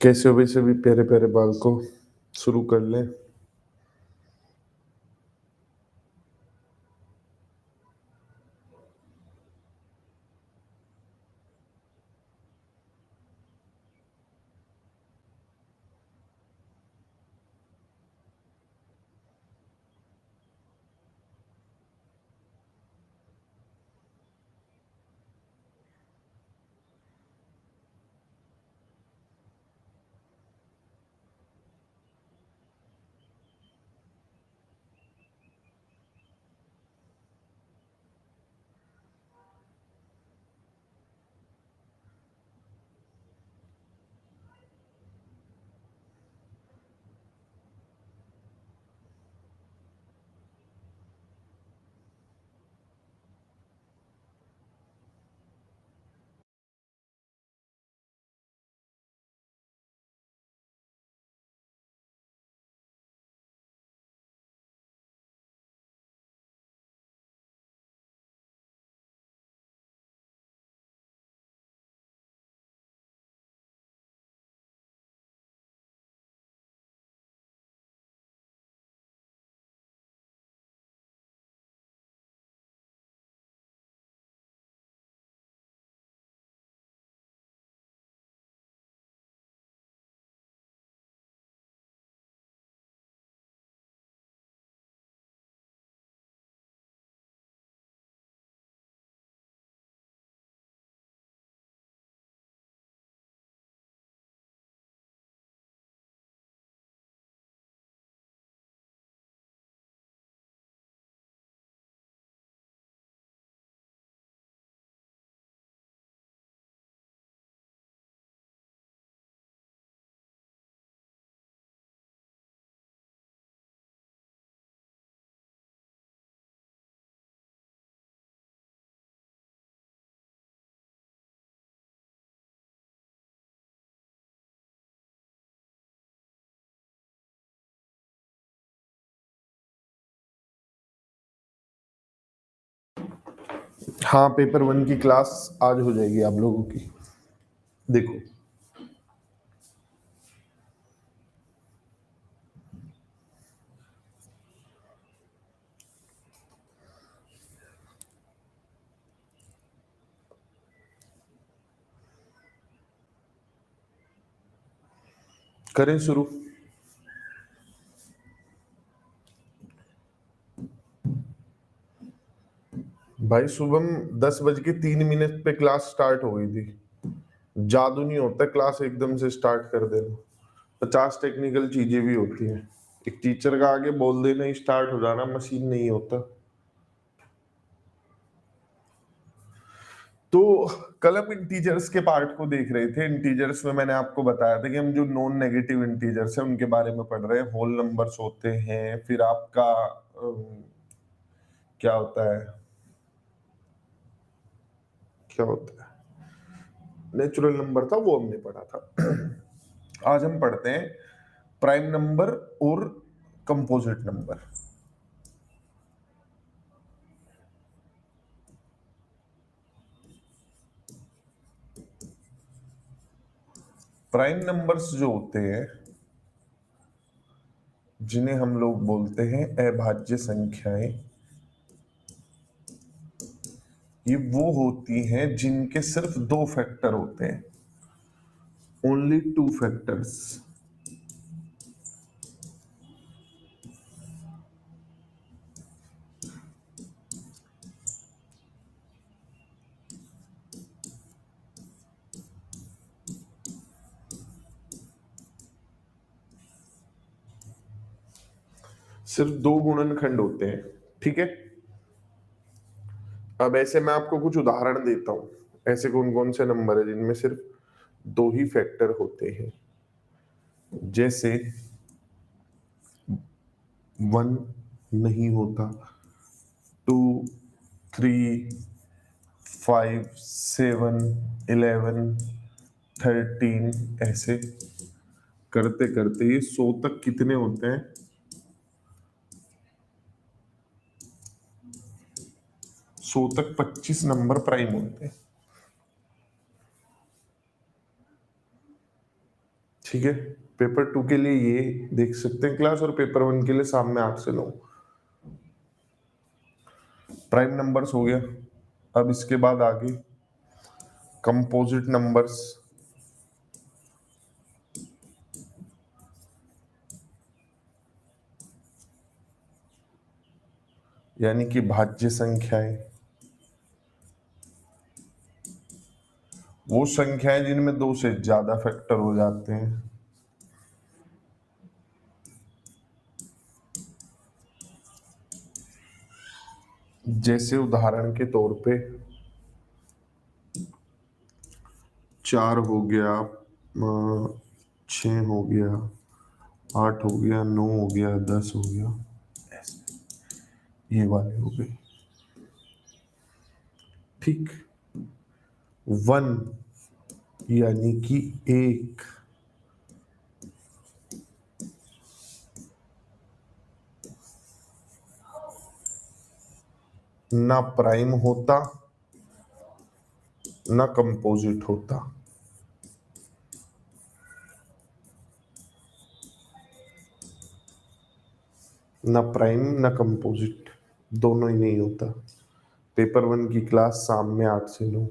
कैसे हो भाई सभी प्यारे प्यारे बालकों। शुरू कर लें। हाँ, पेपर वन की क्लास आज हो जाएगी आप लोगों की। देखो, करें शुरू। भाई सुबह 10:03 पे क्लास स्टार्ट हो गई थी। जादू नहीं होता क्लास एकदम से स्टार्ट कर देना। 50 टेक्निकल चीजें भी होती हैं। एक टीचर का आगे बोल देना ही स्टार्ट हो जाना मशीन नहीं होता। तो कल हम इंटीजर्स के पार्ट को देख रहे थे। इंटीजर्स में मैंने आपको बताया था कि हम जो नॉन नेगेटिव इंटीजर्स है उनके बारे में पढ़ रहे हैं। होल नंबर्स होते हैं, फिर आपका क्या होता है, क्या होता है, नेचुरल नंबर था वो हमने पढ़ा था। आज हम पढ़ते हैं प्राइम नंबर और कंपोजिट नंबर। प्राइम नंबर्स जो होते हैं जिन्हें हम लोग बोलते हैं अभाज्य संख्याएं, ये वो होती हैं जिनके सिर्फ दो फैक्टर होते हैं। Only two factors. सिर्फ दो गुणनखंड होते हैं। ठीक है। अब ऐसे मैं आपको कुछ उदाहरण देता हूं। ऐसे कौन कौन से नंबर है जिनमें सिर्फ दो ही फैक्टर होते हैं। जैसे 1 नहीं होता, 2, 3, 5, 7, 11, 13, ऐसे करते करते ये 100 तक कितने होते हैं? 100 तक 25 नंबर प्राइम होते हैं। ठीक है। पेपर 2 के लिए ये देख सकते हैं क्लास, और पेपर 1 के लिए शाम में 8 से 9। प्राइम नंबर्स हो गया। अब इसके बाद आगे कंपोजिट नंबर्स, यानी कि भाज्य संख्याएं। वो संख्याएं जिनमें 2 से ज्यादा फैक्टर हो जाते हैं। जैसे उदाहरण के तौर पे 4 हो गया, 6 हो गया, 8 हो गया, 9 हो गया, 10 हो गया, ऐसे ये वाले हो गए। ठीक। 1 यानी कि 1, ना प्राइम होता ना कंपोजिट होता। ना प्राइम ना कंपोजिट, दोनों ही नहीं होता। पेपर 1 की क्लास शाम में 8 से 9।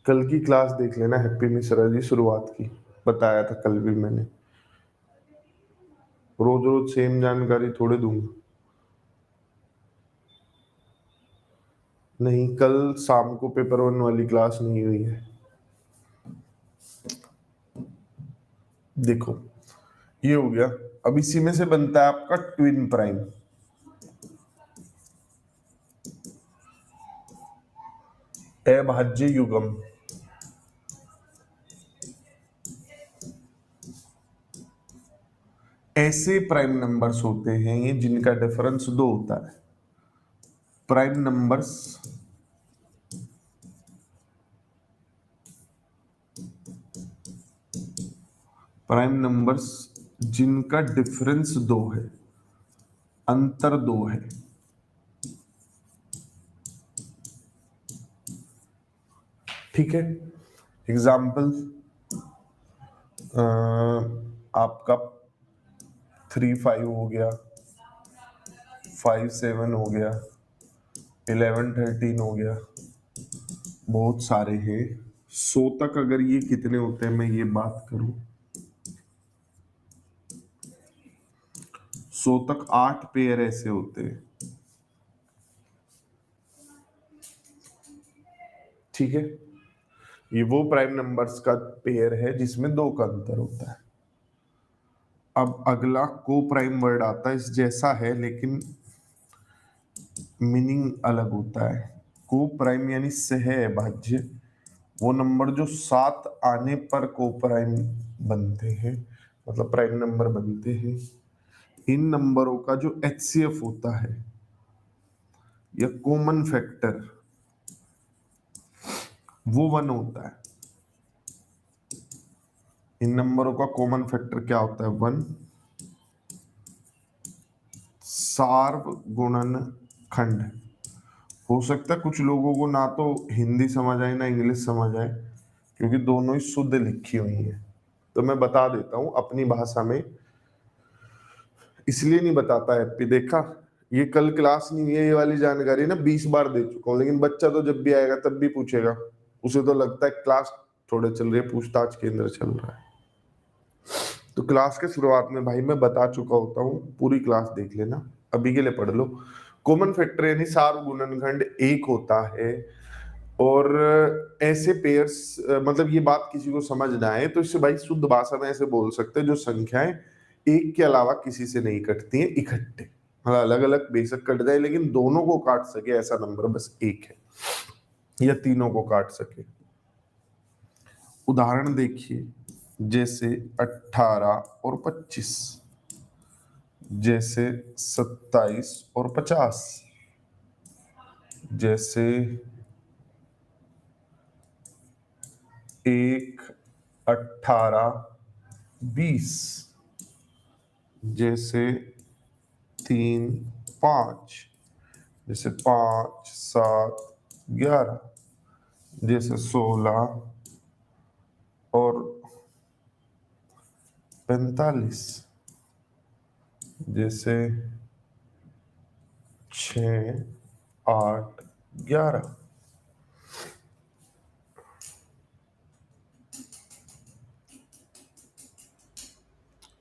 कल की क्लास देख लेना हैप्पी मिश्रा जी, शुरुआत की बताया था कल भी मैंने। रोज रोज सेम जानकारी थोड़े दूंगा। नहीं, कल शाम को पेपर 1 वाली क्लास नहीं हुई है। देखो ये हो गया। अब इसी में से बनता है आपका ट्विन प्राइम। अभाज्य युग्म। ऐसे प्राइम नंबर्स होते हैं ये जिनका डिफरेंस 2 होता है। प्राइम नंबर्स जिनका डिफरेंस 2 है, अंतर 2 है। ठीक है। एग्जाम्पल, आपका 3 5 हो गया, 5 7 हो गया, 11 13 हो गया, बहुत सारे हैं। 100 तक अगर ये कितने होते हैं मैं ये बात करूं, 100 तक 8 पेयर ऐसे होते हैं। ठीक है। ये वो प्राइम नंबर्स का पेयर है जिसमें 2 का अंतर होता है। अब अगला को प्राइम वर्ड आता है, इस जैसा है लेकिन मीनिंग अलग होता है। को प्राइम यानी सहअभाज्य, वो नंबर जो 7 आने पर को प्राइम बनते हैं, मतलब प्राइम नंबर बनते हैं। इन नंबरों का जो HCF होता है या कॉमन फैक्टर, वो 1 होता है। इन नंबरों का कॉमन फैक्टर क्या होता है? 1। सार्वगुणन खंड। हो सकता है कुछ लोगों को ना तो हिंदी समझ आए ना इंग्लिश समझ आए, क्योंकि दोनों ही शुद्ध लिखी हुई है। तो मैं बता देता हूं अपनी भाषा में, इसलिए नहीं बताता है कि देखा ये कल क्लास नहीं है, ये वाली जानकारी ना 20 बार दे चुका हूं, लेकिन बच्चा तो जब भी आएगा तब भी पूछेगा। उसे तो लगता है क्लास थोड़े चल रही है, पूछताछ केंद्र चल रहा है। तो क्लास के शुरुआत में भाई मैं बता चुका होता हूँ, पूरी क्लास देख लेना, अभी के लिए पढ़ लो। कॉमन फैक्टर यानी सार्वगुणनखंड 1 होता है। और ऐसे पेयर्स, मतलब ये बात किसी को समझ ना आए तो इससे भाई शुद्ध भाषा में ऐसे बोल सकते हैं, जो संख्याएं 1 के अलावा किसी से नहीं कटती हैं इकट्ठे, मतलब अलग अलग बेशक कट जाए लेकिन दोनों को काट सके ऐसा नंबर बस 1 है, या तीनों को काट सके। उदाहरण देखिए, जैसे 18 और 25, जैसे 27 और 50, जैसे 1, 18, 20, जैसे 3, 5, जैसे 5, 7, 11, जैसे 16 और 45, जैसे 6, 8, 11।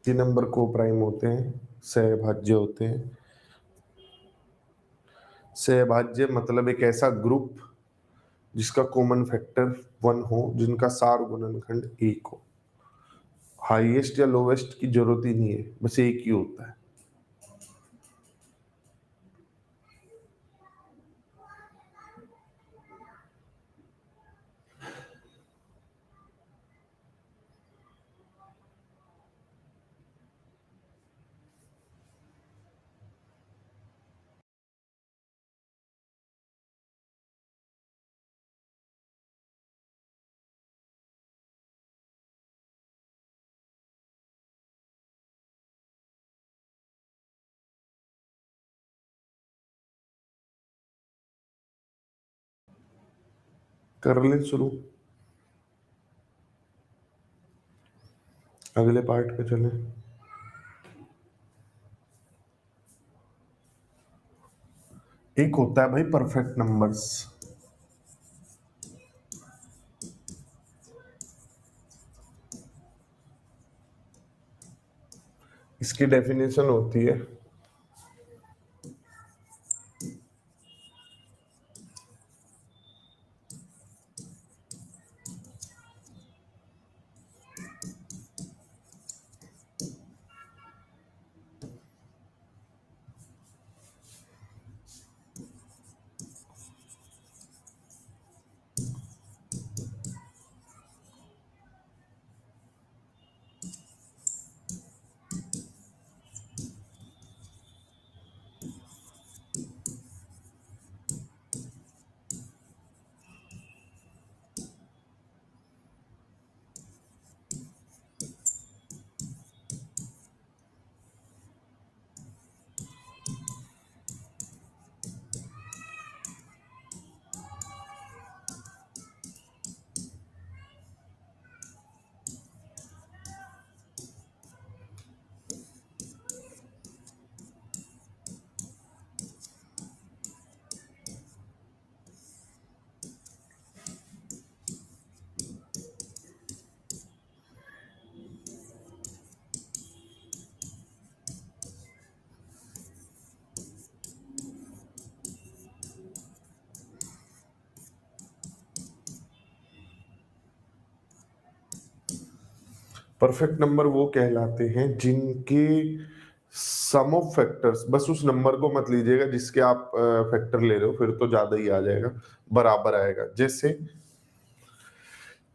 ये नंबर को प्राइम होते हैं, सहभाज्य होते हैं। सहभाज्य मतलब एक ऐसा ग्रुप जिसका कॉमन फैक्टर 1 हो, जिनका सार गुणनखंड 1 हो। हाईएस्ट या लोवेस्ट की जरूरत ही नहीं है, बस एक ही होता है। कर ले शुरू, अगले पार्ट पे चले। एक होता है भाई परफेक्ट नंबर्स। इसकी डेफिनेशन होती है परफेक्ट नंबर वो कहलाते हैं जिनके सम ऑफ फैक्टर्स, बस उस नंबर को मत लीजिएगा जिसके आप फैक्टर ले रहे हो, फिर तो ज्यादा ही आ जाएगा, बराबर आएगा। जैसे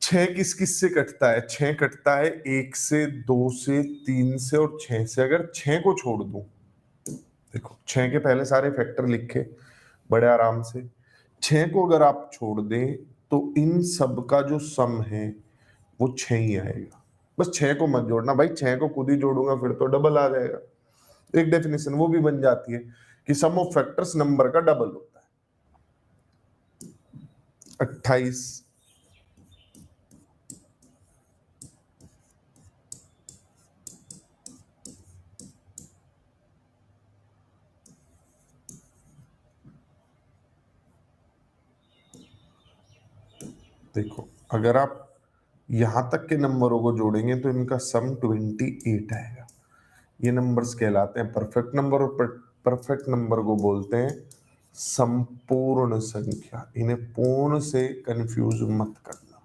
6 किस किस से कटता है? 6 कटता है 1 से, 2 से, 3 से और 6 से। अगर 6 को छोड़ दूं, देखो 6 के पहले सारे फैक्टर लिखे बड़े आराम से। 6 को अगर आप छोड़ दें तो इन सब का जो सम है वो 6 ही आएगा। बस 6 को मत जोड़ना भाई, 6 को खुद ही जोड़ूंगा फिर तो डबल आ जाएगा। एक डेफिनेशन वो भी बन जाती है कि सम ऑफ फैक्टर्स नंबर का डबल होता है। 28, देखो अगर आप यहां तक के नंबरों को जोड़ेंगे तो इनका सम 28 आएगा। ये नंबर्स कहलाते हैं परफेक्ट नंबर, और परफेक्ट नंबर को बोलते हैं संपूर्ण संख्या। इन्हें पूर्ण से कंफ्यूज मत करना,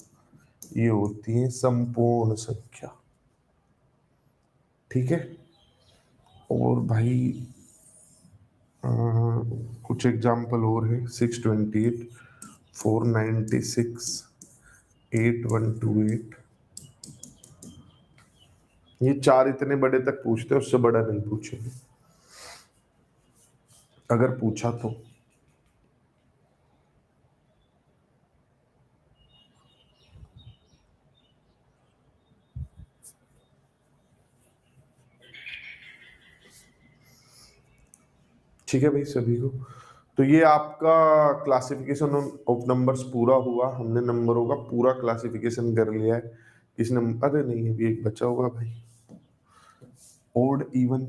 ये होती है संपूर्ण संख्या। ठीक है। और भाई कुछ एग्जाम्पल और है। 628, 496, 8128। ये 4 इतने बड़े तक पूछते हैं, उससे बड़ा नहीं पूछेंगे अगर पूछा तो। ठीक है भाई सभी को। तो ये आपका क्लासिफिकेशन ऑफ नंबर्स पूरा हुआ, हमने नंबरों का पूरा क्लासिफिकेशन कर लिया है। इस नंबर, अरे नहीं अभी एक बचा होगा भाई, ओड इवन।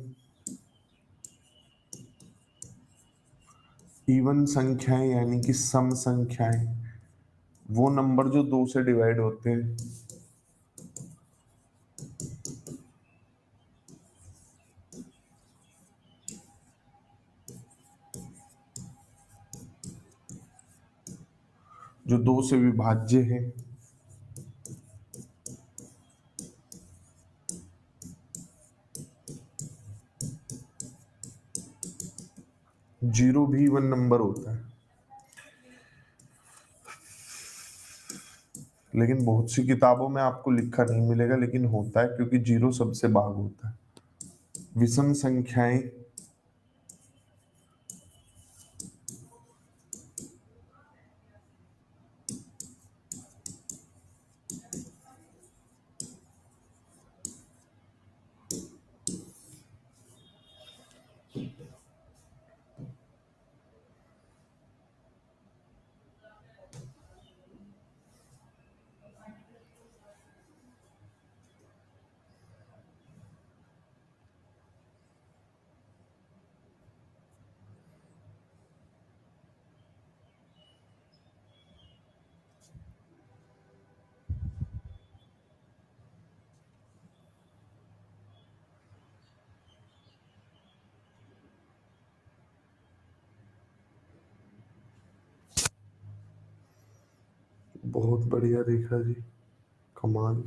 इवन संख्याएं यानी कि सम संख्याएं, वो नंबर जो 2 से डिवाइड होते हैं। जो 2 से विभाज्य है। जीरो भी इवन नंबर होता है, लेकिन बहुत सी किताबों में आपको लिखा नहीं मिलेगा, लेकिन होता है क्योंकि जीरो सबसे भाग होता है। विषम संख्याएं बहुत बढ़िया रेखा जी, कमाल।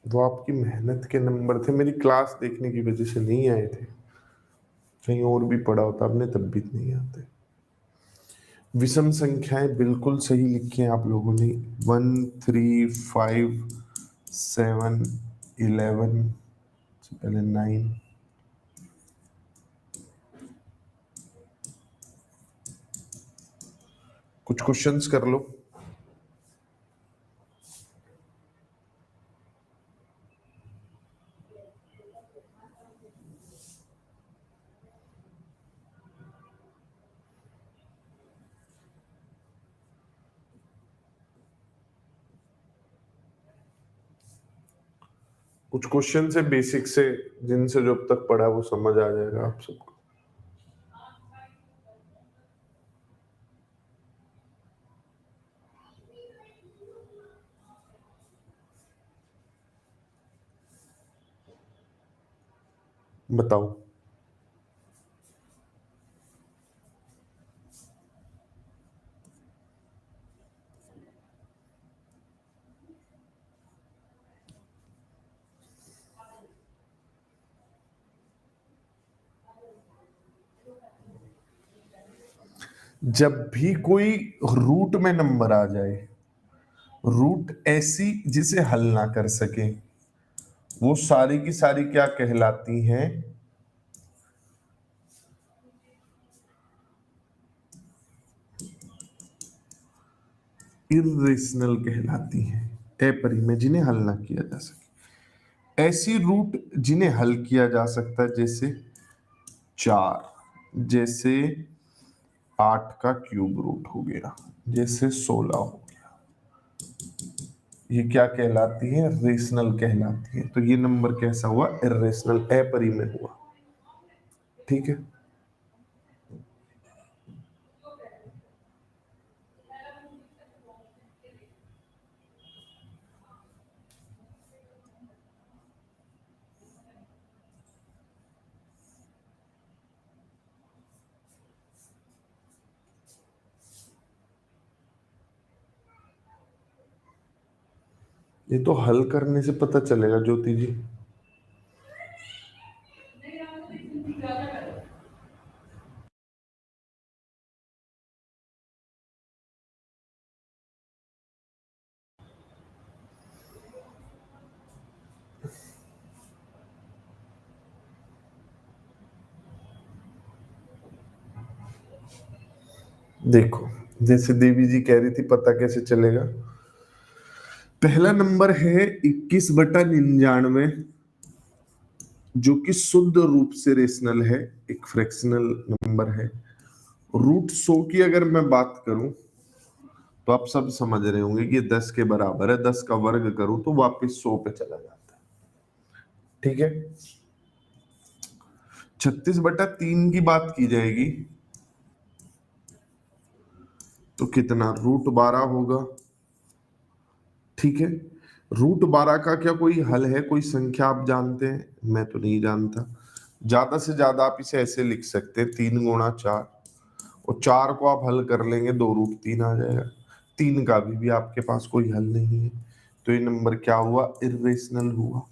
वो आपकी मेहनत के नंबर थे, मेरी क्लास देखने की वजह से नहीं आए थे, कहीं और भी पढ़ा होता आपने तब भी नहीं आते। विषम संख्याएं बिल्कुल सही लिखी हैं आप लोगों ने, 1 3 5 7 11 से पहले 9। कुछ क्वेश्चंस कर लो। कुछ क्वेश्चन है बेसिक से, जिनसे जो अब तक पढ़ा वो समझ आ जाएगा आप सबको। बताओ। जब भी कोई रूट में नंबर आ जाए, रूट ऐसी जिसे हल ना कर सके, वो सारी की सारी क्या कहलाती हैं? इर्रेशनल कहलाती हैं, अपरिमेय, जिन्हें हल ना किया जा सके। ऐसी रूट जिन्हें हल किया जा सकता है, जैसे 4, जैसे 8 का क्यूब रूट हो गया, जैसे 16 हो गया, ये क्या कहलाती है? रेशनल कहलाती है। तो ये नंबर कैसा हुआ? इर्रेशनल, अपरिमेय हुआ। ठीक है। ये तो हल करने से पता चलेगा ज्योति जी। देखो, जैसे देवी जी कह रही थी पता कैसे चलेगा। पहला नंबर है 21/99, जो कि शुद्ध रूप से रेशनल है, एक फ्रैक्शनल नंबर है। रूट 100 की अगर मैं बात करूं तो आप सब समझ रहे होंगे कि ये 10 के बराबर है, 10 का वर्ग करूं तो वापस 100 पे चला जाता है। ठीक है, 36/3 की बात की जाएगी तो कितना, √12 होगा। ठीक है, √12 का क्या कोई हल है, कोई संख्या आप जानते हैं? मैं तो नहीं जानता। ज्यादा से ज्यादा आप इसे ऐसे लिख सकते हैं, 3 × 4, और 4 को आप हल कर लेंगे, 2√3 आ जाएगा। 3 का भी आपके पास कोई हल नहीं है, तो ये नंबर क्या हुआ, इर्रेशनल हुआ।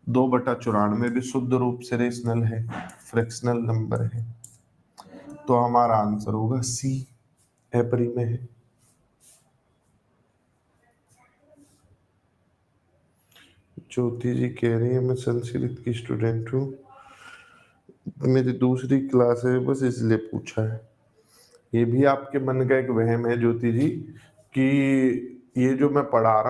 2/94 भी शुद्ध रूप से रेशनल है, फ्रैक्शनल नंबर है, तो हमारा आंसर होगा सी, अपरिमेय है। ज्योति जी कह रही है मैं संस्कृत की स्टूडेंट हूँ, मेरी दूसरी क्लास है, बस इसलिए पूछा है। ये भी आपके मन का एक वहम है ज्योति जी, कि ये जो मैं पढ़ा रहा,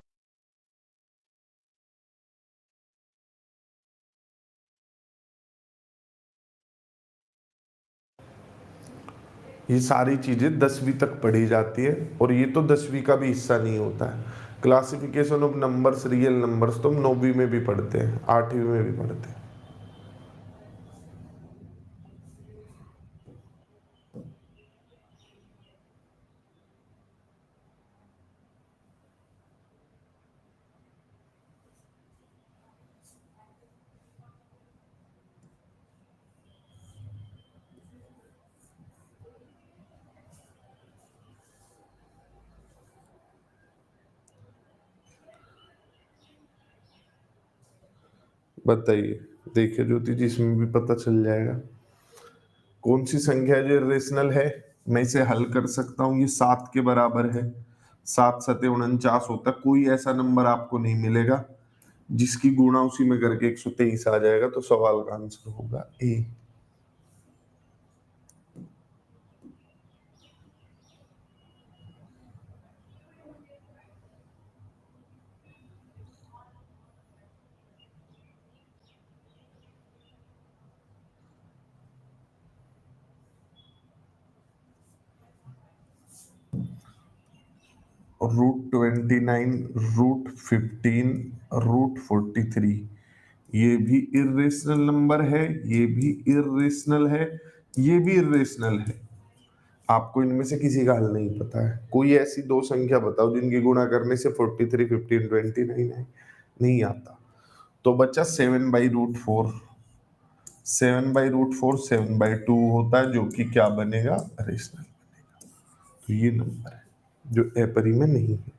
ये सारी चीजें 10वीं तक पढ़ी जाती है, और ये तो 10वीं का भी हिस्सा नहीं होता है। Classification of numbers, real numbers तो हम 9वीं में भी पढ़ते हैं, 8वीं में भी पढ़ते हैं। बताइए, देखिए ज्योति जी, इसमें भी पता चल जाएगा कौन सी संख्या है जो इर्रेशनल है। मैं इसे हल कर सकता हूँ, ये 7 के बराबर है, 7×7 = 49 होता है। कोई ऐसा नंबर आपको नहीं मिलेगा जिसकी गुणा उसी में करके 123 आ जाएगा, तो सवाल का आंसर होगा ए। √29, √15, √43, ये भी इर्रेशनल नंबर है, ये भी इर्रेशनल है, ये भी इर्रेशनल है। आपको इनमें से किसी का हल नहीं पता है। कोई ऐसी दो संख्या बताओ जिनकी गुणा करने से 43, 15, 29 है, नहीं आता। तो बच्चा 7/√4, 7/√4 7/2 होता है, जो कि क्या बनेगा, रेशनल। तो ये नंबर है जो अपरिमेय नहीं है,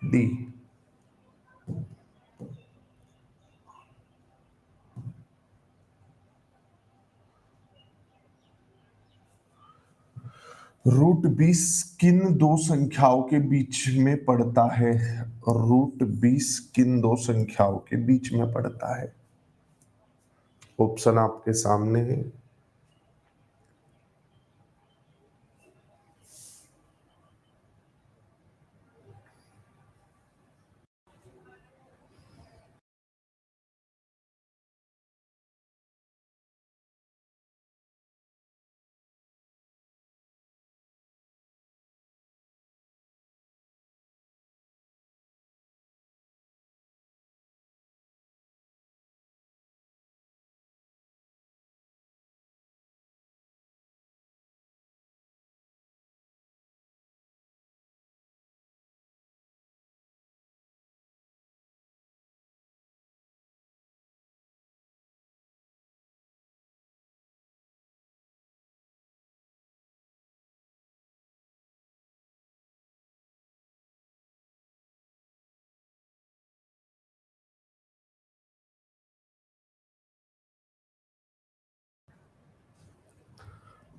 डी। √20 किन दो संख्याओं के बीच में पड़ता है? √20 किन दो संख्याओं के बीच में पड़ता है? ऑप्शन आपके सामने है।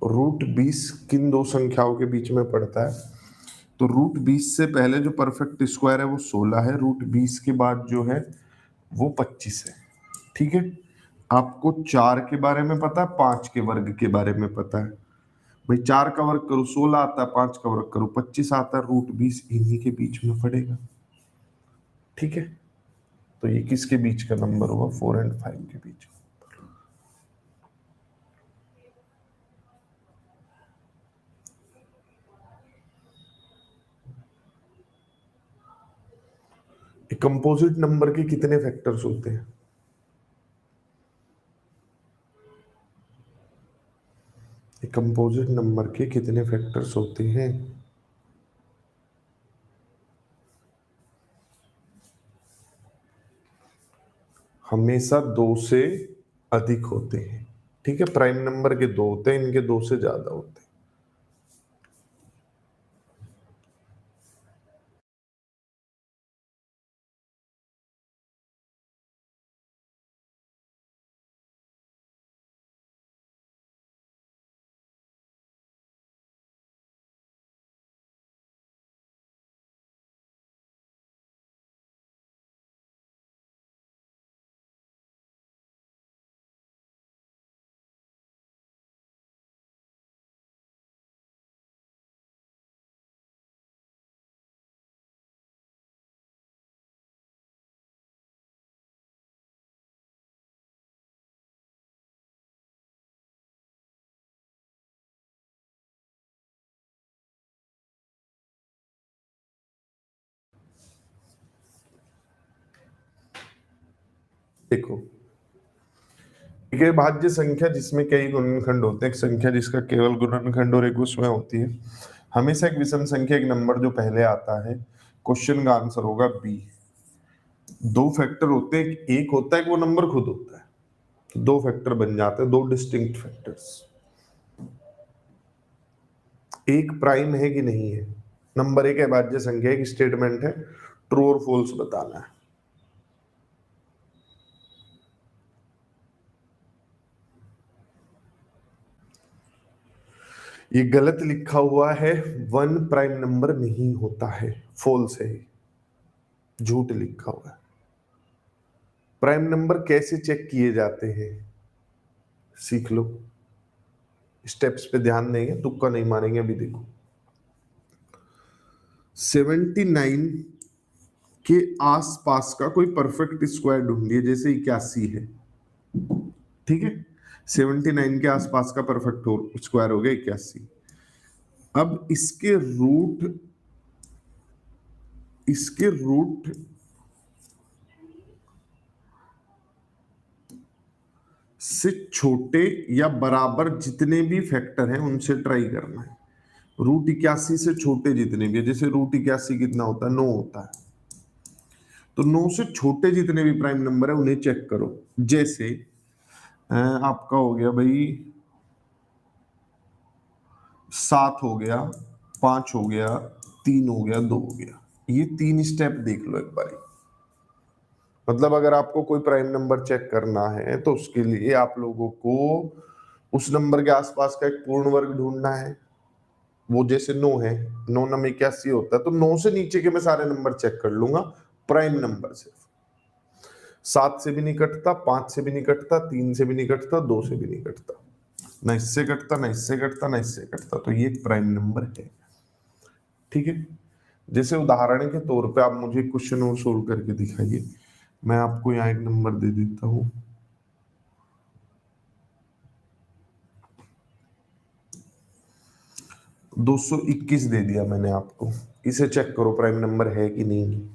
√20 किन दो संख्याओं के बीच में पड़ता है? तो √20 से पहले जो परफेक्ट स्क्वायर है वो 16 है, √20 के बाद जो है वो 25 है। ठीक है, आपको 4 के बारे में पता है, 5 के वर्ग के बारे में पता है। भाई 4 का वर्ग करो 16 आता है, 5 का वर्ग करो 25 आता है, √20 इन्हीं के बीच में पड़ेगा। ठीक है, तो ये किसके बीच का नंबर हुआ? 4 और 5 के बीच। कंपोजिट नंबर के कितने फैक्टर्स होते हैं? कंपोजिट नंबर के कितने फैक्टर्स होते हैं? हमेशा 2 से अधिक होते हैं। ठीक है, प्राइम नंबर के 2 होते हैं, इनके 2 से ज्यादा होते हैं। देखो, एक है भाज्य संख्या जिसमें कई गुणनखंड होते हैं, एक संख्या जिसका केवल गुणनखंड और एक उसमें होती है। हमेशा एक विषम संख्या, एक नंबर जो पहले आता है, क्वेश्चन का आंसर होगा बी। 2 फैक्टर होते हैं, एक होता है कि वो नंबर खुद होता है, तो 2 फैक्टर बन जाते हैं, 2 डिस्टिंक्ट फैक्टर्स। एक प्राइम है कि नहीं है, नंबर एक अभाज्य संख्या, एक स्टेटमेंट है, ट्रू और फॉल्स बताना है। ये गलत लिखा हुआ है, 1 प्राइम नंबर नहीं होता है, फॉल्स है, झूठ लिखा हुआ है। प्राइम नंबर कैसे चेक किए जाते हैं, सीख लो, स्टेप्स पे ध्यान देंगे, तुक्का नहीं मारेंगे। अभी देखो, 79 के आसपास का कोई परफेक्ट स्क्वायर ढूंढिए, जैसे 81 है, ठीक है, 79 के आसपास का परफेक्ट स्क्वायर हो गया 81। अब इसके रूट से छोटे या बराबर जितने भी फैक्टर हैं उनसे ट्राई करना है। रूट 81 से छोटे जितने भी है, जैसे रूट 81 कितना होता है? 9 होता है, तो 9 से छोटे जितने भी प्राइम नंबर है उन्हें चेक करो। जैसे आपका हो गया भाई 7 हो गया, 5 हो गया, 3 हो गया, 2 हो गया। ये 3 स्टेप देख लो एक बारी। मतलब अगर आपको कोई प्राइम नंबर चेक करना है तो उसके लिए आप लोगों को उस नंबर के आसपास का एक पूर्ण वर्ग ढूंढना है। वो जैसे 9 है, 9 नंबर 81 होता है, तो 9 से नीचे के मैं सारे नंबर चेक कर लूंगा प्राइम नंबर से। 7 से भी नहीं कटता, 5 से भी नहीं कटता, 3 से भी नहीं कटता, 2 से भी नहीं कटता, ना इससे कटता, ना इससे कटता, ना इससे कटता, तो ये एक प्राइम नंबर है। ठीक है, जैसे उदाहरण के तौर पे आप मुझे क्वेश्चन और सोल्व करके दिखाइए। मैं आपको यहाँ एक नंबर दे देता हूँ, 221 दे दिया मैंने आपको। इसे चेक करो प्राइम नंबर है कि नहीं।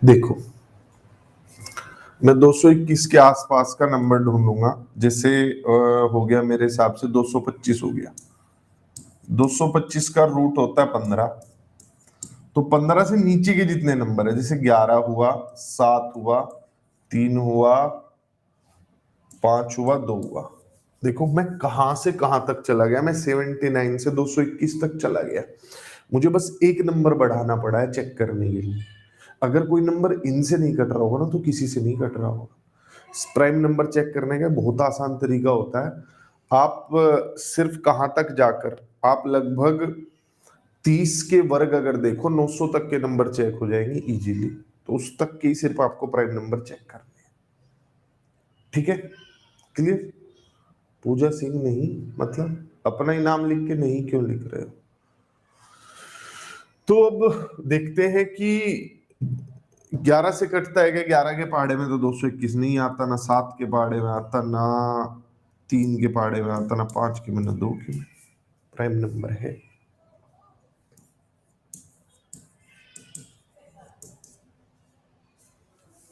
देखो, मैं 221 के आसपास का नंबर ढूंढूंगा। जैसे हो गया मेरे हिसाब से 225 हो गया। 225 का रूट होता है 15। तो 15 से नीचे के जितने नंबर है, जैसे 11 हुआ, 7 हुआ, 3 हुआ, 5 हुआ, 2 हुआ। देखो मैं कहां से कहां तक चला गया, मैं 79 से 221 तक चला गया। मुझे बस एक नंबर बढ़ाना पड़ा है चेक करने के लिए। अगर कोई नंबर इनसे नहीं कट रहा होगा ना, तो किसी से नहीं कट रहा होगा। प्राइम नंबर चेक करने का बहुत आसान तरीका होता है। आप सिर्फ कहां तक जाकर, आप लगभग 30 के वर्ग अगर देखो, 900 तक के नंबर चेक हो जाएंगे इजीली। तो उस तक की सिर्फ आपको प्राइम नंबर चेक करने हैं। ठीक है, क्लियर? पूजा सिंह नहीं, मतलब अपना ही नाम लिख के नहीं क्यों लिख रहे हो? तो अब देखते हैं कि 11 से कटता है क्या? 11 के पहाड़े में तो 221 नहीं आता, ना 7 के पहाड़े में आता, ना 3 के पहाड़े में आता, ना 5 के में, ना 2 के में। प्राइम नंबर है।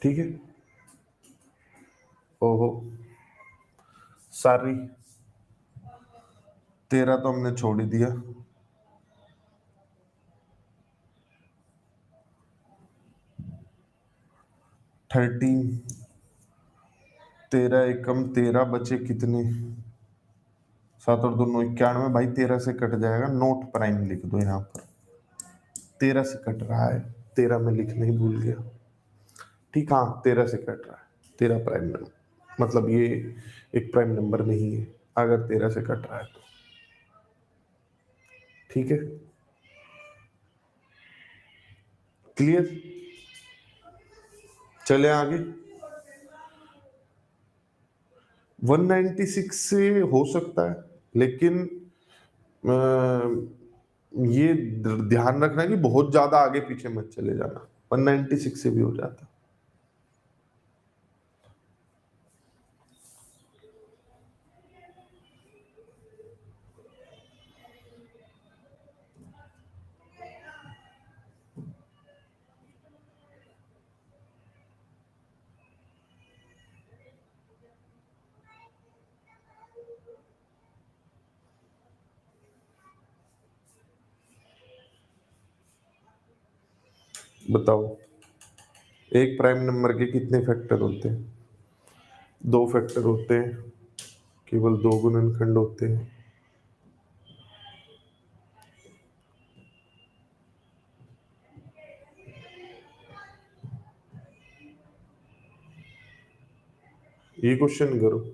ठीक है। ओहो, सारी 13 तो हमने छोड़ ही दिया। 13, 13 एकम 13 बचे कितने? 7 और 2 9, 91। भाई 13 से कट जाएगा, नोट प्राइम लिख दो यहाँ पर। 13 से कट रहा है, 13 में लिखना ही भूल गया। ठीक, हाँ 13 से कट रहा है। 13 प्राइम नंबर, मतलब ये एक प्राइम नंबर नहीं है अगर 13 से कट रहा है तो। ठीक है, क्लियर? चले आगे। 196 से हो सकता है, लेकिन अ, ये ध्यान रखना कि बहुत ज्यादा आगे पीछे मत चले जाना। 196 से भी हो जाता। बताओ, एक प्राइम नंबर के कितने फैक्टर होते हैं? 2 फैक्टर होते हैं, केवल 2 गुणनखंड होते हैं। ये क्वेश्चन करो।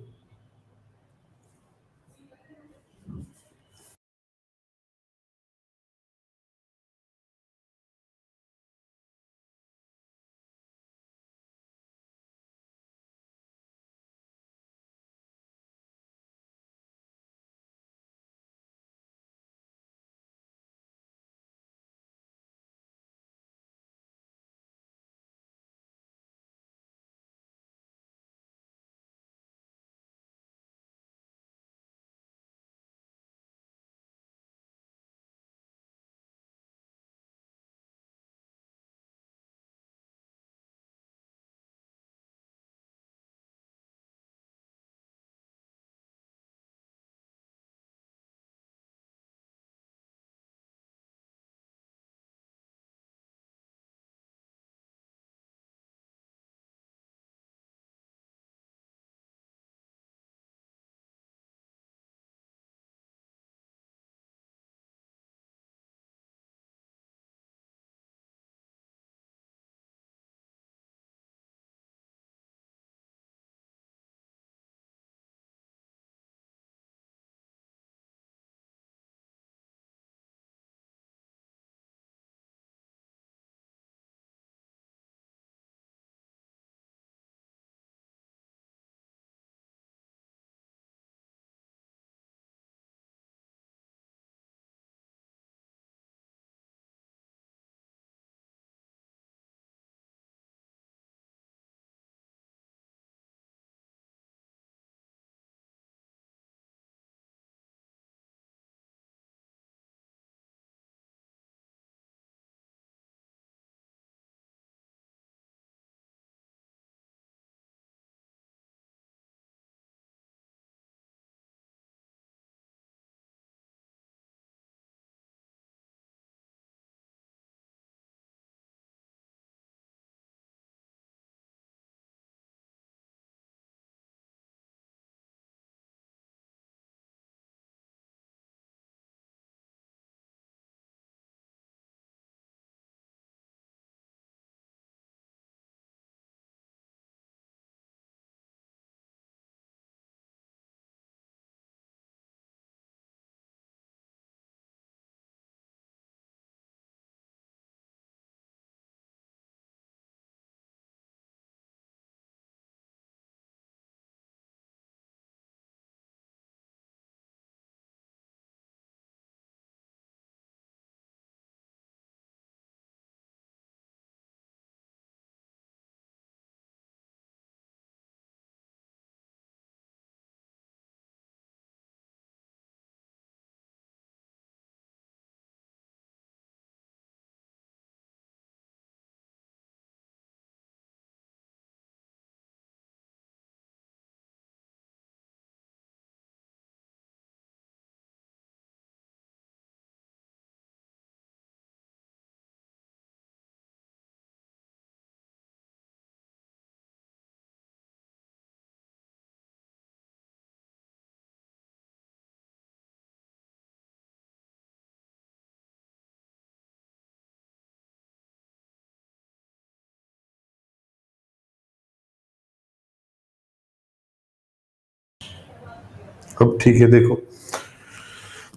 अब ठीक है, देखो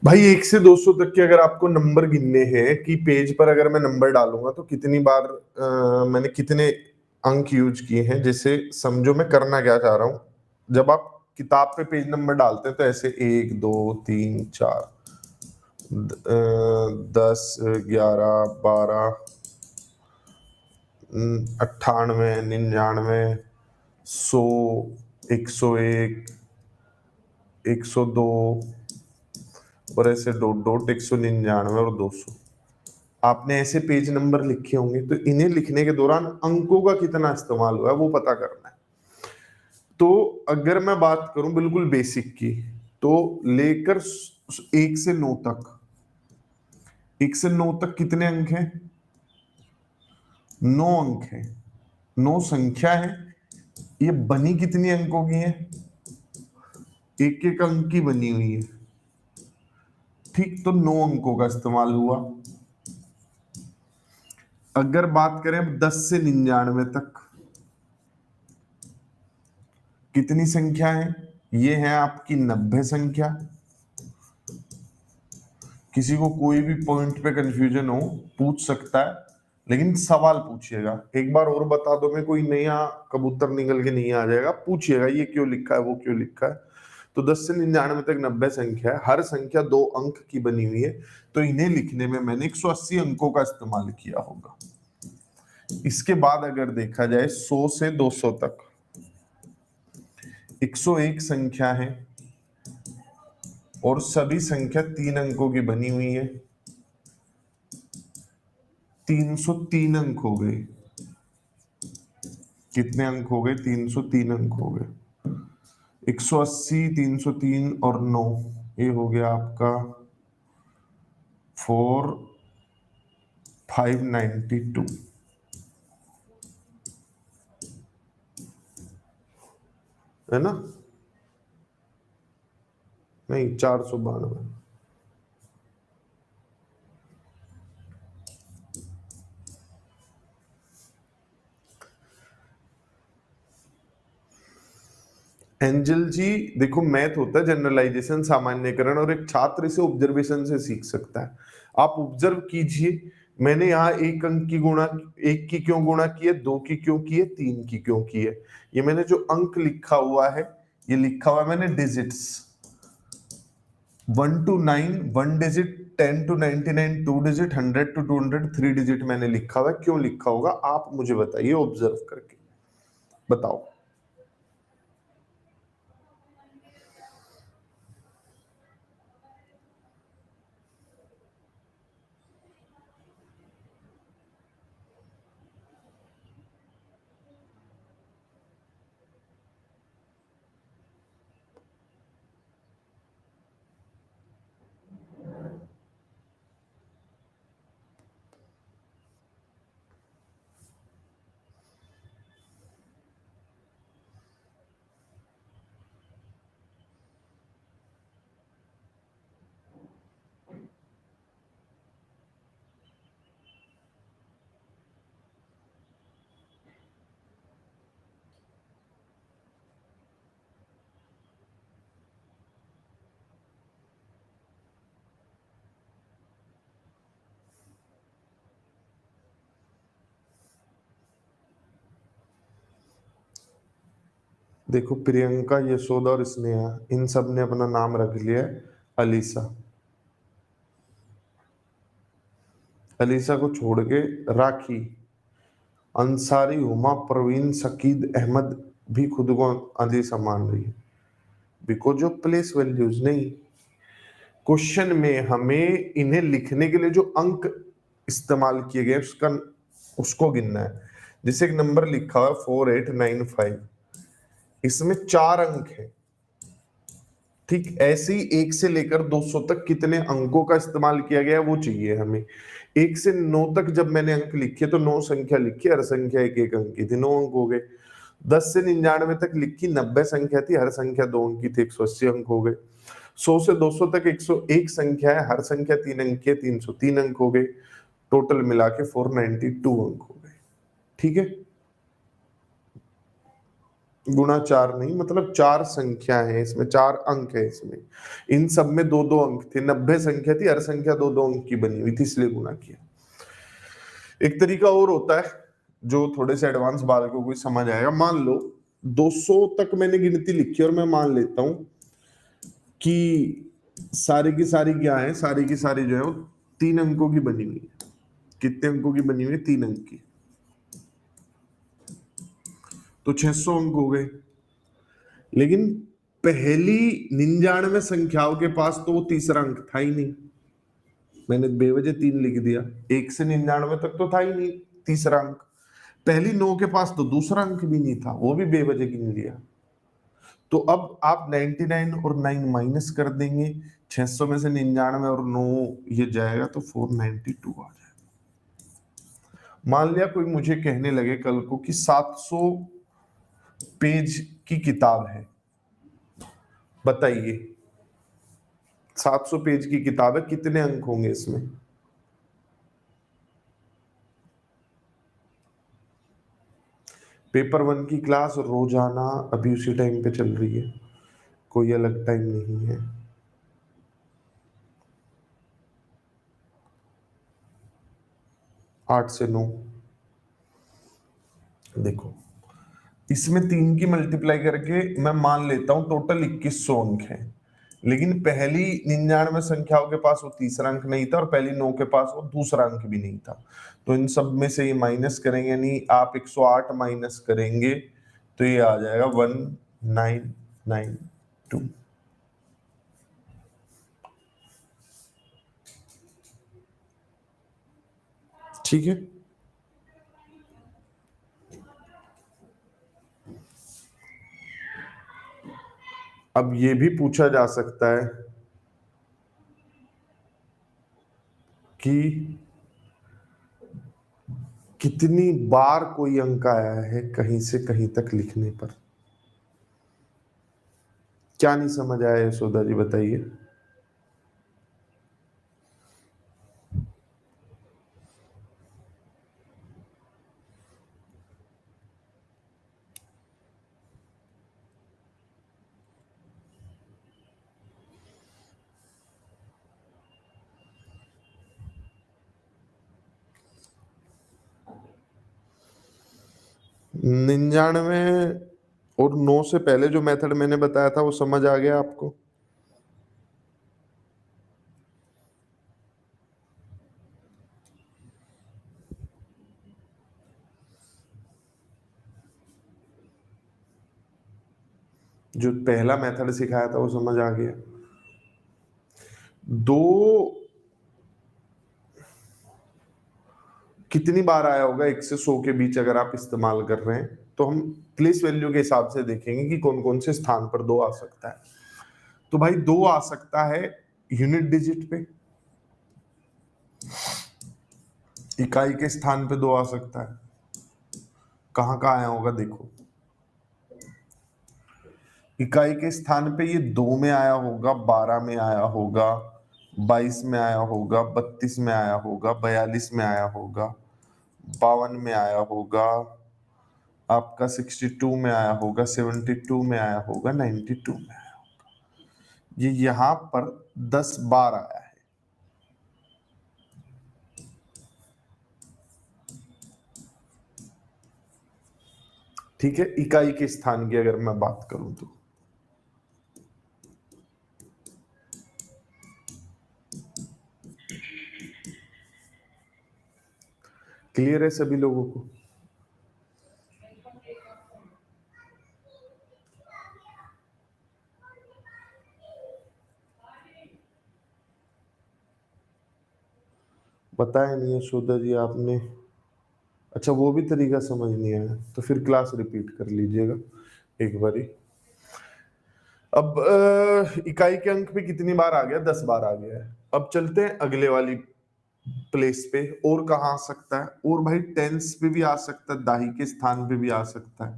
भाई 1 से 200 तक के अगर आपको नंबर गिनने हैं कि पेज पर अगर मैं नंबर डालूंगा तो कितनी बार मैंने कितने अंक यूज किए हैं, जैसे समझो मैं करना क्या चाह रहा हूं। जब आप किताब पे पेज नंबर डालते हैं तो ऐसे 1 2 3 4 10 11 12 98 99 100 101 102 और ऐसे डॉट डॉट 199 और 200। आपने ऐसे पेज नंबर लिखे होंगे तो इन्हें लिखने के दौरान अंकों का कितना इस्तेमाल हुआ है वो पता करना है। तो अगर मैं बात करूं बिल्कुल बेसिक की, तो लेकर 1 से 9 तक, 1 से 9 तक कितने अंक हैं? 9 अंक हैं। 9 संख्या है। ये बनी कितनी अंकों की है? एक एक अंक की बनी हुई है। ठीक, तो 9 अंकों का इस्तेमाल हुआ। अगर बात करें अब 10 से 99 तक, कितनी संख्या है? ये है आपकी 90 संख्या। किसी को कोई भी पॉइंट पे कंफ्यूजन हो पूछ सकता है, लेकिन सवाल पूछिएगा। एक बार और बता दो, मैं कोई नया कबूतर निकल के नहीं आ जाएगा, पूछिएगा ये क्यों लिखा है वो क्यों लिखा है। तो 10 से 99 तक 90 संख्या है, हर संख्या 2 अंक की बनी हुई है, तो इन्हें लिखने में मैंने 180 अंकों का इस्तेमाल किया होगा। इसके बाद अगर देखा जाए 100 से 200 तक, 101 संख्या है और सभी संख्या 3 अंकों की बनी हुई है। 303 अंक हो गए। कितने अंक हो गए? 303 अंक हो गए। 180, 303 और 9, ये हो गया आपका 4592, है ना? नहीं, 492। एंजल जी देखो, मैथ होता है जनरलाइजेशन, सामान्यकरण, और एक छात्र इसे ऑब्जर्वेशन से सीख सकता है। आप ऑब्जर्व कीजिए, मैंने यहाँ 1 अंक की गुणा, 1 की क्यों गुणा की है, 2 की क्यों की है, 3 की क्यों की है। ये मैंने जो अंक लिखा हुआ है, ये लिखा हुआ है मैंने digits, 1 to 9 1 digit, 10 to 99 2 digit, 100 to 200 3 digit मैंने लिखा हुआ है। क्यों लिखा होगा आप मुझे बताइए ऑब्जर्व करके, बताओ। देखो, प्रियंका, यशोदा और स्नेहा, इन सब ने अपना नाम रख लिया है अलीसा। अलीसा को छोड़ के राखी, अंसारी, हुमा, प्रवीण, सकीद, अहमद भी खुद को अलीसा मान रही है, बिकॉज ऑफ प्लेस वैल्यूज। नहीं, क्वेश्चन में हमें इन्हें लिखने के लिए जो अंक इस्तेमाल किए गए उसका, उसको गिनना है। जैसे एक नंबर लिखा हुआ 4895, इसमें 4 अंक है। ठीक ऐसे ही 1 से लेकर 200 तक कितने अंकों का इस्तेमाल किया गया वो चाहिए हमें। 1 से 9 तक जब मैंने अंक लिखे तो 9 संख्या लिखी, हर संख्या एक एक अंक की थी, 9 अंक हो गए। 10 से 99 तक लिखी, 90 संख्या थी, हर संख्या 2 अंक की थी, 180 अंक हो गए। 100 से 200 तक 101 संख्या है, हर संख्या 3 अंक की है, 303 अंक हो गए। टोटल मिला के 492 अंक हो गए। ठीक है, गुणा 4 नहीं, मतलब 4 संख्या है इसमें, 4 अंक है इसमें। इन सब में 2-2 अंक थे, 90 संख्या थी, हर संख्या 2-2 अंक की बनी हुई थी, इसलिए गुणा किया। एक तरीका और होता है जो थोड़े से एडवांस बालकों को समझ आएगा। मान लो 200 तक मैंने गिनती लिखी और मैं मान लेता हूं कि सारी की सारी क्या है, सारी की सारी जो है वो 3 अंकों की बनी हुई है। कितने अंकों की बनी हुई है? 3 अंक की। तो 600 अंक हो गए। लेकिन पहली 99 संख्याओं के पास तो वो तीसरा अंक था ही नहीं, मैंने बेवजह 3 लिख दिया। 1 से 99 तक तो था ही नहीं तीसरा अंक। पहली 9 के पास तो दूसरा अंक भी नहीं था, वो भी बेवजह गिन लिया। तो अब आप 99 और 9 माइनस कर देंगे, 600 में से 99 और 9 ये जाएगा तो 492 आ जाएगा। मान लिया कोई मुझे कहने लगे कल को कि 700 पेज की किताब है, बताइए 700 पेज की किताब है, कितने अंक होंगे इसमें? पेपर 1 की क्लास रोजाना अभी उसी टाइम पे चल रही है, कोई अलग टाइम नहीं है। आठ से 9। देखो इसमें 3 की मल्टीप्लाई करके मैं मान लेता हूं टोटल 2100 अंक है, लेकिन पहली 99 संख्याओं के पास वो तीसरा अंक नहीं था और पहली 9 के पास वो दूसरा अंक भी नहीं था। तो इन सब में से ये माइनस करेंगे, यानी आप 108 माइनस करेंगे तो ये आ जाएगा 1992। ठीक है। अब ये भी पूछा जा सकता है कि कितनी बार कोई अंक आया है कहीं से कहीं तक लिखने पर। क्या नहीं समझ आया यशोदा जी, बताइए। निन्यानवे और 9 से पहले जो मेथड मैंने बताया था वो समझ आ गया आपको? जो पहला मेथड सिखाया था वो समझ आ गया। दो कितनी बार आया होगा 1 से 100 के बीच अगर आप इस्तेमाल कर रहे हैं, तो हम प्लेस वैल्यू के हिसाब से देखेंगे कि कौन कौन से स्थान पर 2 आ सकता है। तो भाई 2 आ सकता है यूनिट डिजिट पे, इकाई के स्थान पे 2 आ सकता है। कहां कहां आया होगा देखो, इकाई के स्थान पे ये 2 में आया होगा, 12 में आया होगा, 22 में आया होगा, 32 में आया होगा, 42 में आया होगा, 52 में आया होगा, आपका 62 में आया होगा, 72 में आया होगा, 92 में आया होगा। ये यहां पर 10 बार आया है। ठीक है, इकाई के स्थान की अगर मैं बात करूं तो क्लियर है सभी लोगों को? बताया नहीं है यशोदा जी आपने? अच्छा, वो भी तरीका समझ नहीं आया तो फिर क्लास रिपीट कर लीजिएगा एक बारी। अब इकाई के अंक पे कितनी बार आ गया? 10 बार आ गया है। अब चलते हैं अगले वाली प्लेस पे, और कहाँ आ सकता है? और भाई टेंस पे भी आ सकता है, दाही के स्थान पे भी आ सकता है।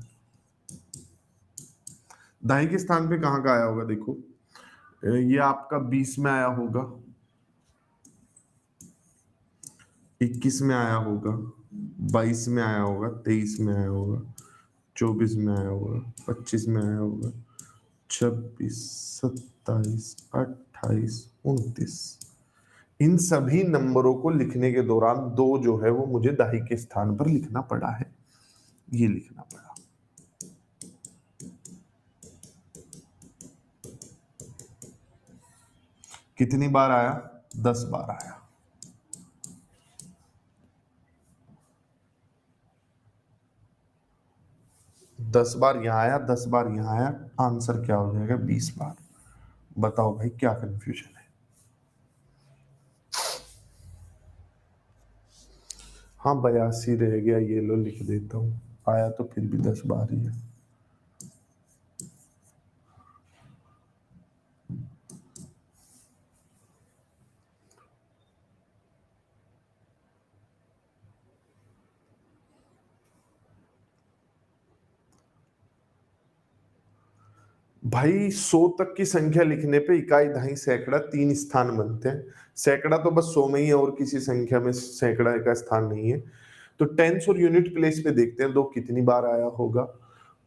दाही के स्थान पे कहाँ का आया होगा देखो, ये आपका 20 में आया होगा, 21 में आया होगा, 22 में आया होगा, 23 में आया होगा, 24 में आया होगा, 25 में आया होगा, 26, 27, 28, 29। इन सभी नंबरों को लिखने के दौरान 2 जो है वो मुझे दाही के स्थान पर लिखना पड़ा है, ये लिखना पड़ा। कितनी बार आया? 10 बार आया। 10 बार यहां आया, 10 बार यहां आया, आंसर क्या हो जाएगा? 20 बार। बताओ भाई क्या कंफ्यूजन है? हाँ 82 रह गया, ये लो लिख देता हूं। आया तो फिर भी 10 बार ही है। भाई 100 तक की संख्या लिखने पे इकाई, दहाई, सैकड़ा 3 स्थान बनते हैं। सैकड़ा तो बस 100 में ही है, और किसी संख्या में सैकड़ा का स्थान नहीं है। तो टेंस और यूनिट प्लेस पे देखते हैं 2 कितनी बार आया होगा।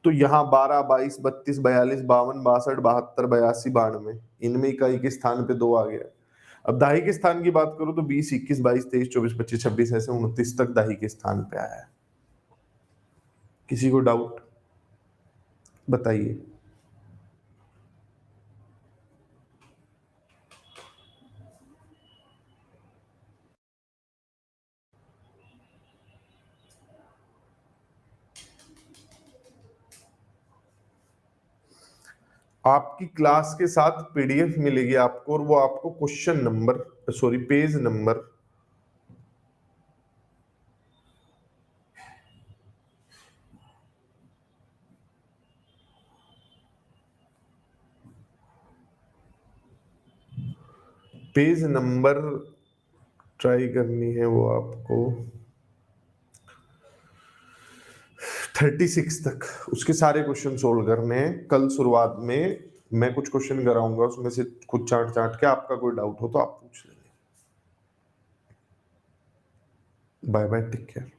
तो यहाँ 12, 22, 32, 42, 52, 62, 72, 82, 92, इनमें इकाई के स्थान पे 2 आ गया। अब दाही के स्थान की बात करूं तो 20, 21, 22, 23, 24, 25, 26 ऐसे 29 तक दाही के स्थान पे आया है। किसी को डाउट? बताइए। आपकी क्लास के साथ पीडीएफ मिलेगी आपको, और वो आपको question number, sorry page number, page number try करनी है वो आपको 36 तक। उसके सारे क्वेश्चन सोल्व करने हैं। कल शुरुआत में मैं कुछ क्वेश्चन कराऊंगा, उसमें से खुद चाट चाट के, आपका कोई डाउट हो तो आप पूछ लेंगे। Bye bye, take care.